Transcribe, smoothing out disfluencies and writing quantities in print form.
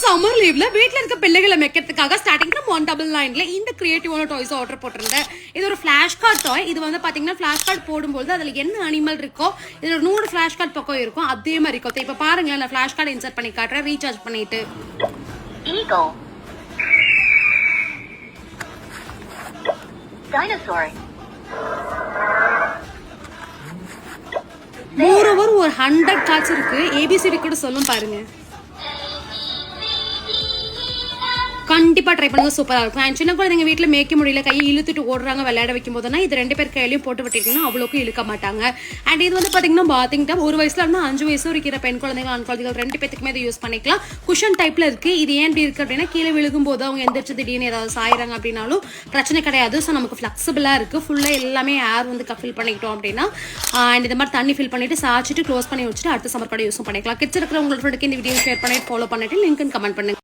Summer லீவ்ல வீட்ல இருக்க பிள்ளைகளை மெக்கிறதுக்காக ஸ்டார்டிங் ஃப்ரம் 199ல இந்த கிரியேட்டிவான டாய்ஸ் ஆர்டர் போட்டிருந்தேன். இது ஒரு ஃபிளாஷ் கார்டு டாய். இது வந்து பாத்தீங்கன்னா ஃபிளாஷ் கார்டு போடும்போது அதுல என்ன அனிமல் இருக்கோ இதுல ஒரு 100 ஃபிளாஷ் கார்டு பக்கம் இருக்கும். அதே மாதிரி இருக்கும். இப்ப பாருங்களேன், நான் ஃபிளாஷ் கார்டு இன்சர்ட் பண்ணி காட்டுறேன். ரீசார்ஜ் பண்ணிட்டு Eagle. Dinosaur. மோரோவர் ஒரு 100 கார்ட்ஸ் இருக்கு. ஏபிசிடி கூட சொல்லும் பாருங்க. கண்டிப்பா ட்ரை பண்ணுங்க, சூப்பரா இருக்கும். அண்ட் சின்ன குழந்தைங்க வீட்டுல மேய்க்க முடியல, கையை இழுத்துட்டு ஓடுறாங்க விளையாட வைக்கும் போதுனா இது 2 பேர் கையிலையும் போட்டு விட்டீங்கன்னா அவ்வளோக்கும் இழுக்க மாட்டாங்க. அண்ட் இது வந்து பாத்தீங்கன்னா பாத்திங் டாப். 1 வயசுல இருந்து 5 வயசு இருக்கிற பெண் குழந்தைங்க ஆண் குழந்தைகள் 2 பேத்துக்குமே இதை யூஸ் பண்ணிக்கலாம். குஷன் டைப்ல இருக்கு. இது ஏன் இப்படி இருக்கு அப்படின்னா கீழே விழுகும் போது அவங்க எந்திரிச்சு திடீர்னு ஏதாவது சாயிறாங்க அப்படின்னாலும் பிரச்சனை கிடையாது. ஸோ நமக்கு ஃபிளெக்சிபிளா இருக்கு. ஃபுல்லா எல்லாமே ஏர் வந்து ஃபில் பண்ணிக்கிட்டோம் அப்படின்னா அண்ட் இந்த மாதிரி தண்ணி ஃபில் பண்ணிட்டு சாச்சிட்டு க்ளோஸ் பண்ணி வச்சுட்டு அடுத்த சம்மர் கூட யூஸ் பண்ணிக்கலாம். கிட்ஸ் இருக்கிற உங்களோட ஃப்ரெண்டுக்கு இந்த வீடியோ ஷேர் பண்ணிட்டு ஃபாலோ பண்ணிட்டு லிங்க் கமெண்ட் பண்ணுங்க.